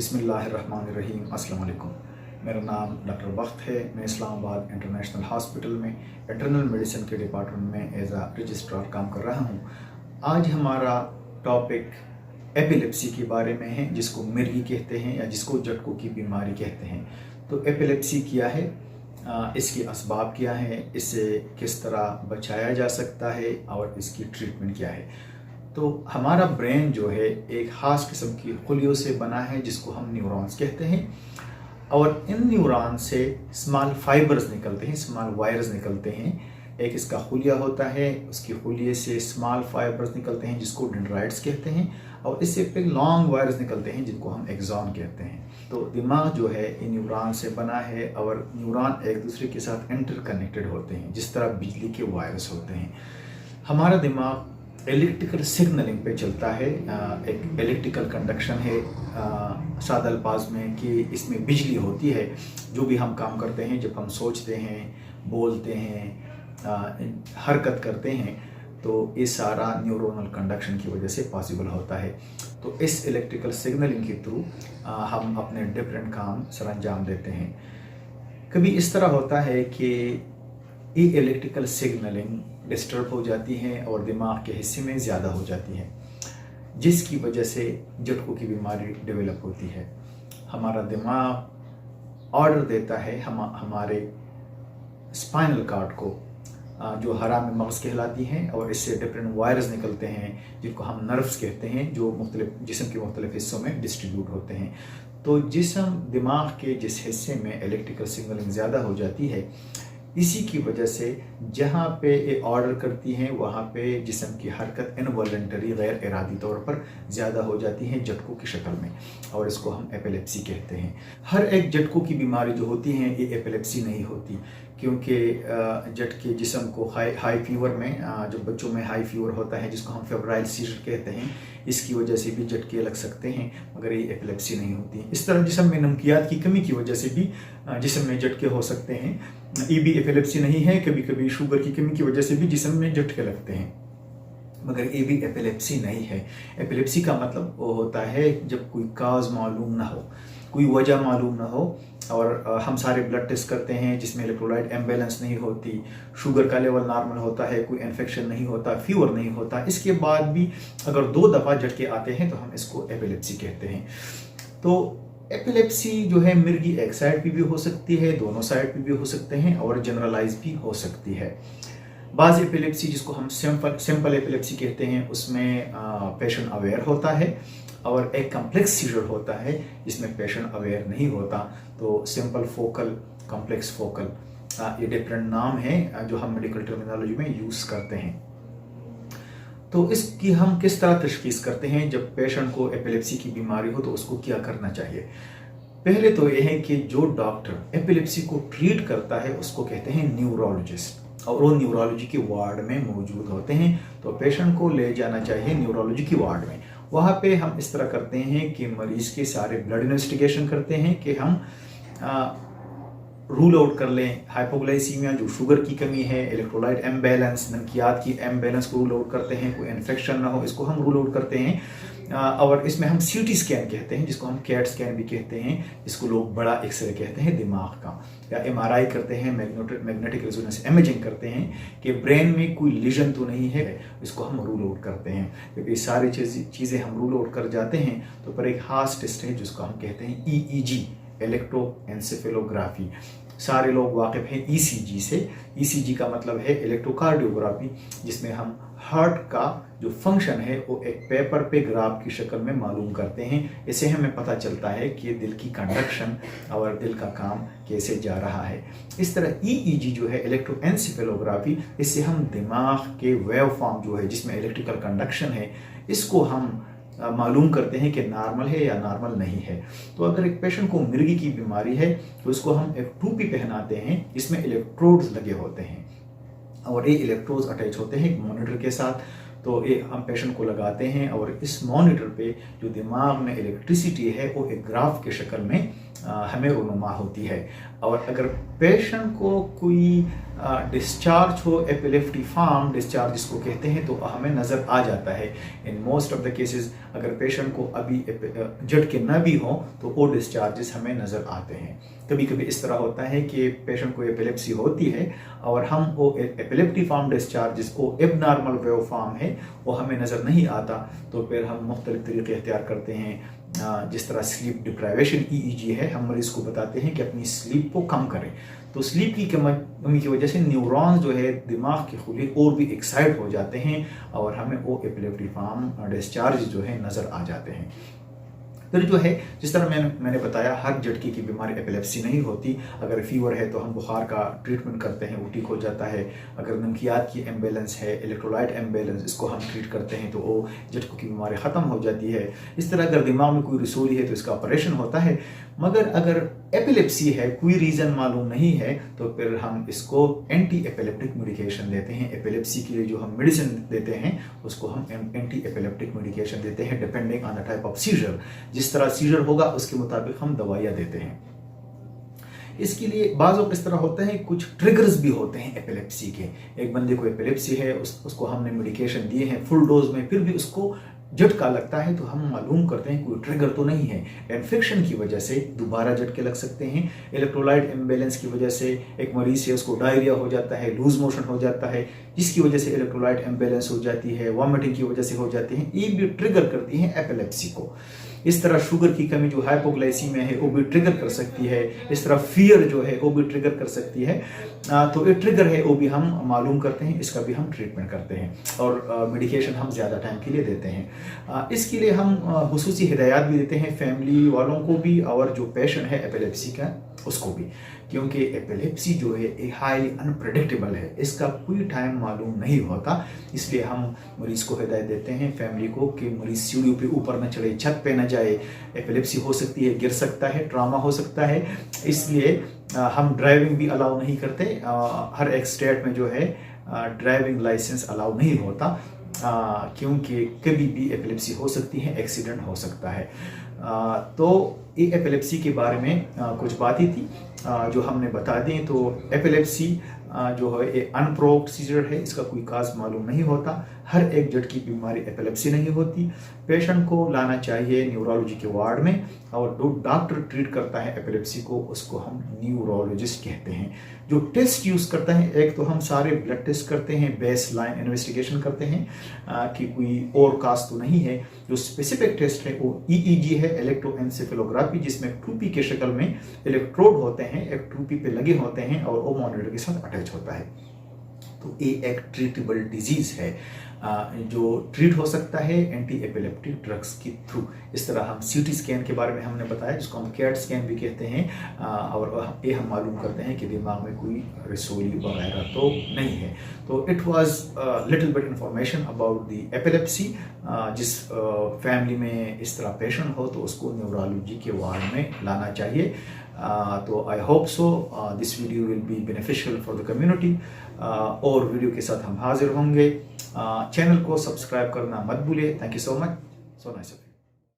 बिस्मिल्लाहिर्रहमानिर्रहीम। अस्सलाम वालेकुम। मेरा नाम डॉक्टर बख्त है। मैं इस्लामाबाद इंटरनेशनल हॉस्पिटल में इंटरनल मेडिसिन के डिपार्टमेंट में एज आ रजिस्ट्रार काम कर रहा हूँ। आज हमारा टॉपिक एपिलेप्सी के बारे में है, जिसको मिर्गी कहते हैं या जिसको झटकों की बीमारी कहते हैं। तो एपिलेप्सी क्या है, इसकी असबाब क्या है, इससे किस तरह बचाया जा सकता है और इसकी ट्रीटमेंट क्या है। तो हमारा ब्रेन जो है एक ख़ास किस्म की खुलियों से बना है, जिसको हम न्यूरॉन्स कहते हैं। और इन न्यूरॉन से स्मॉल फाइबर्स निकलते हैं, स्मॉल वायर्स निकलते हैं। एक इसका खुलिया होता है, उसकी खुलिये से स्मॉल फाइबर्स निकलते हैं जिसको डेंड्राइट्स कहते हैं, और इससे फिर लॉन्ग वायर्स निकलते हैं जिनको हम एक्सॉन कहते हैं। तो दिमाग जो है इन न्यूरॉन से बना है और न्यूरॉन एक दूसरे के साथ इंटरकनेक्टेड होते हैं, जिस तरह बिजली के वायर्स होते हैं। हमारा दिमाग इलेक्ट्रिकल सिग्नलिंग पे चलता है। एक इलेक्ट्रिकल कंडक्शन है, सादा अल्फाज में कि इसमें बिजली होती है। जो भी हम काम करते हैं, जब हम सोचते हैं, बोलते हैं, हरकत करते हैं, तो ये सारा न्यूरोनल कंडक्शन की वजह से पॉसिबल होता है। तो इस इलेक्ट्रिकल सिग्नलिंग के थ्रू हम अपने डिफरेंट काम सरअंजाम देते हैं। कभी इस तरह होता है कि ये इलेक्ट्रिकल सिग्नलिंग डिस्टर्ब हो जाती है और दिमाग के हिस्से में ज़्यादा हो जाती है, जिसकी वजह से झटकों की बीमारी डेवलप होती है। हमारा दिमाग ऑर्डर देता है हमारे स्पाइनल कार्ड को, जो हराम मगज़ कहलाती हैं, और इससे डिफरेंट वायर्स निकलते हैं जिनको हम नर्व्स कहते हैं, जो मुख्तलिफ जिस्म के मुख्तलिफ हिस्सों में डिस्ट्रीब्यूट होते हैं। तो जिस्म दिमाग के जिस हिस्से में इलेक्ट्रिकल सिग्नलिंग ज़्यादा हो जाती है, इसी की वजह से जहाँ पे ये ऑर्डर करती हैं वहाँ पे जिस्म की हरकत इनवॉलंटरी गैर इरादी तौर पर ज़्यादा हो जाती है झटकों की शक्ल में, और इसको हम एपिलेप्सी कहते हैं। हर एक झटकों की बीमारी जो होती है ये एपिलेप्सी नहीं होती, क्योंकि झटके जिस्म को हाई फीवर में, जब बच्चों में हाई फीवर होता है जिसको हम फेब्राइल सीजर कहते हैं, इसकी वजह से भी झटके लग सकते हैं, मगर ये एपिलेप्सी नहीं होती। इस तरह जिस्म में नमकियात की कमी की वजह से भी जिस्म में झटके हो सकते हैं। ये भी एपिलेप्सी नहीं है। कभी कभी शुगर की कमी की वजह से भी जिस्म में झटके लगते हैं, मगर ये भी एपिलेप्सी नहीं है। एपिलेप्सी का मतलब वो होता है जब कोई काज मालूम ना हो, कोई वजह मालूम ना हो, और हम सारे ब्लड टेस्ट करते हैं जिसमें इलेक्ट्रोलाइट इम्बैलेंस नहीं होती, शुगर का लेवल नॉर्मल होता है, कोई इन्फेक्शन नहीं होता, फीवर नहीं होता। इसके बाद भी अगर 2 दफ़ा झटके आते हैं तो हम इसको एपिलेप्सी कहते हैं। तो एपिलेप्सी जो है मिर्गी एक साइड पे भी हो सकती है, दोनों साइड पे भी हो सकते हैं, और जनरलाइज भी हो सकती है। बाज़ एपिलेप्सी जिसको हम सिंपल एपिलेप्सी कहते हैं, उसमें पेशेंट अवेयर होता है, और एक कम्प्लेक्स सीजर होता है जिसमें पेशेंट अवेयर नहीं होता। तो सिंपल फोकल, कम्प्लेक्स फोकल, ये डिफरेंट नाम है जो हम मेडिकल टर्मिनोलॉजी में यूज़ करते हैं। तो इसकी हम किस तरह तशखीस करते हैं, जब पेशेंट को एपिलेप्सी की बीमारी हो तो उसको क्या करना चाहिए। पहले तो यह है कि जो डॉक्टर एपिलेप्सी को ट्रीट करता है उसको कहते हैं न्यूरोलॉजिस्ट, और वो न्यूरोलॉजी के वार्ड में मौजूद होते हैं। तो पेशेंट को ले जाना चाहिए न्यूरोलॉजी की वार्ड में। वहाँ पे हम इस तरह करते हैं कि मरीज के सारे ब्लड इन्वेस्टिगेशन करते हैं कि हम रूल आउट कर लें हाइपोग्लाइसीमिया, जो शुगर की कमी है, इलेक्ट्रोलाइट इम्बैलेंस, नमकियात की इम्बैलेंस को रूल आउट करते हैं, कोई इन्फेक्शन ना हो, इसको हम रूल आउट करते हैं। और इसमें हम सीटी स्कैन कहते हैं, जिसको हम कैट स्कैन भी कहते हैं, जिसको लोग बड़ा एक्सरे कहते हैं दिमाग का, या एमआरआई करते हैं, मैग्नेटिक रेजोनेंस इमेजिंग करते हैं कि ब्रेन में कोई लीजन तो नहीं है, इसको हम रूल आउट करते हैं। जब ये सारी चीज़ें हम रूल आउट कर जाते हैं तो पर एक खास टेस्ट है जिसको हम कहते हैं EEG, इलेक्ट्रोएन्सेफेलोग्राफी। सारे लोग वाकिफ हैं ECG से। ECG का मतलब है इलेक्ट्रोकार्डियोग्राफी, जिसमें हम हार्ट का जो फंक्शन है वो एक पेपर पे ग्राफ की शक्ल में मालूम करते हैं। इससे हमें पता चलता है कि दिल की कंडक्शन और दिल का काम कैसे जा रहा है। इस तरह EEG जो है इलेक्ट्रोएन्सेफेलोग्राफी, इससे हम दिमाग के वेव फॉर्म जो है जिसमें इलेक्ट्रिकल कंडक्शन है, इसको हम मालूम करते हैं कि नॉर्मल है या नॉर्मल नहीं है। तो अगर एक पेशेंट को मिर्गी की बीमारी है तो उसको हम एक टोपी पहनाते हैं जिसमें इलेक्ट्रोड्स लगे होते हैं, और ये इलेक्ट्रोड्स अटैच होते हैं एक मॉनिटर के साथ। तो ये हम पेशेंट को लगाते हैं, और इस मॉनिटर पे जो दिमाग में इलेक्ट्रिसिटी है वो एक ग्राफ के शक्ल में हमें रूनुमा होती है। और अगर पेशेंट को कोई डिस्चार्ज हो, एपिलेप्टिफॉर्म डिस्चार्ज जिसको कहते हैं, तो हमें नज़र आ जाता है। In most of the cases अगर पेशेंट को अभी झटके न भी हो तो वो डिस्चार्जेस हमें नज़र आते हैं। कभी कभी इस तरह होता है कि पेशेंट को एपिलेप्सी होती है और हम वो एपिलेप्टिफॉर्म डिस्चार्जेस को एबनॉर्मल वेव फॉर्म है वो हमें नज़र नहीं आता, तो फिर हम मुख्तलिफ तरीके इख्तियार करते हैं। जिस तरह स्लीप डिप्राइवेशन EEG है, हम मरीज़ को बताते हैं कि अपनी स्लीप को कम करें। तो स्लीप की कमी की वजह से न्यूरॉन्स जो है दिमाग के खुले और भी एक्साइट हो जाते हैं और हमें वो एपिलेप्टिफॉर्म डिस्चार्ज जो है नज़र आ जाते हैं। फिर जो है जिस तरह मैंने बताया, हर झटके की बीमारी एपिलेप्सी नहीं होती। अगर फीवर है तो हम बुखार का ट्रीटमेंट करते हैं, वो ठीक हो जाता है। अगर नमकियात की एम्बेलेंस है, इलेक्ट्रोलाइट एम्बेलेंस, इसको हम ट्रीट करते हैं तो वो झटकों की बीमारी ख़त्म हो जाती है। इस तरह अगर दिमाग में कोई रसूली है तो इसका ऑपरेशन होता है। मगर अगर एपिलेप्सी है, कोई रीज़न मालूम नहीं है, तो फिर हम इसको एंटी एपिलेप्टिक मेडिकेशन देते हैं। एपिलेप्सी के लिए जो हम मेडिसिन देते हैं उसको हम एंटी एपिलेप्टिक मेडिकेशन देते हैं, depending on the type of seizure. जिस तरह सीजर होगा उसके मुताबिक हम दवाइयाँ देते हैं। इसके लिए बाज़ वक्त इस तरह होता है, कुछ ट्रिगर्स भी होते हैं एपिलेप्सी के। एक बंदे को एपिलेप्सी है, उसको हमने मेडिकेशन दिए हैं फुल डोज में, फिर भी उसको झटका लगता है, तो हम मालूम करते हैं कोई ट्रिगर तो नहीं है। इन्फेक्शन की वजह से दोबारा झटके लग सकते हैं। इलेक्ट्रोलाइट इम्बेलेंस की वजह से एक मरीज से उसको डायरिया हो जाता है, लूज मोशन हो जाता है, जिसकी वजह से इलेक्ट्रोलाइट इम्बेलेंस हो जाती है, वॉमिटिंग की वजह से हो जाती है। ये भी ट्रिगर करती हैं एपिलेप्सी को। इस तरह शुगर की कमी जो हाइपोग्लाइसीमिया है वो भी ट्रिगर कर सकती है। इस तरह फियर जो है वो भी ट्रिगर कर सकती है। तो ये ट्रिगर है वो भी हम मालूम करते हैं, इसका भी हम ट्रीटमेंट करते हैं और मेडिकेशन हम ज़्यादा टाइम के लिए देते हैं। इसके लिए हम खुसूसी हिदायत भी देते हैं फैमिली वालों को भी और जो पेशेंट है एपिलेप्सी का उसको भी, क्योंकि एपिलेप्सी जो है एक हाईली अनप्रेडिक्टेबल है, इसका कोई टाइम मालूम नहीं होता। इसलिए हम मरीज़ को हिदायत देते हैं फैमिली को कि मरीज़ सीढ़ियों पे ऊपर न चढ़े, छत पे न जाए। एपिलेप्सी हो सकती है, गिर सकता है, ट्रामा हो सकता है। इसलिए हम ड्राइविंग भी अलाउ नहीं करते। हर एक स्टेट में जो है ड्राइविंग लाइसेंस अलाउ नहीं होता, क्योंकि कभी भी एपिलेप्सी हो सकती है, एक्सीडेंट हो सकता है। तो ये एपिलेप्सी के बारे में कुछ बातें थी जो हमने बता दी। तो एपिलेप्सी जो है ये अनप्रोवोक्ड सीजर है, इसका कोई काज मालूम नहीं होता। हर एक झटकी की बीमारी एपिलेप्सी नहीं होती। पेशेंट को लाना चाहिए न्यूरोलॉजी के वार्ड में और जो डॉक्टर ट्रीट करता है एपिलेप्सी को उसको हम न्यूरोलॉजिस्ट कहते हैं। जो टेस्ट यूज़ करता है, एक तो हम सारे ब्लड टेस्ट करते हैं, बेस लाइन इन्वेस्टिगेशन करते हैं कि कोई और काज तो नहीं है। जो स्पेसिफिक टेस्ट है वो EEG है, इलेक्ट्रोएन्सेफेलोग्राफी, जिसमें टूपी के शक्ल में इलेक्ट्रोड होते हैं, एक टूपी पे लगे होते हैं और वो मॉनिटर के साथ अटैच होता है। तो ये एक ट्रीटेबल डिजीज है जो ट्रीट हो सकता है एंटी एपिलेप्टिक ड्रग्स के थ्रू। इस तरह हम CT स्कैन के बारे में हमने बताया, जिसको हम कैट स्कैन भी कहते हैं, और ये हम मालूम करते हैं कि दिमाग में कोई रसोली वगैरह तो नहीं है। तो it was little bit information about the epilepsy. जिस फैमिली में इस तरह पेशेंट हो तो उसको न्यूरोलॉजी के वार्ड में लाना चाहिए। तो I hope so this video will be beneficial for the community. और वीडियो के साथ हम हाजिर होंगे। चैनल को सब्सक्राइब करना मत भूलिए। Thank you so much. So nice of you.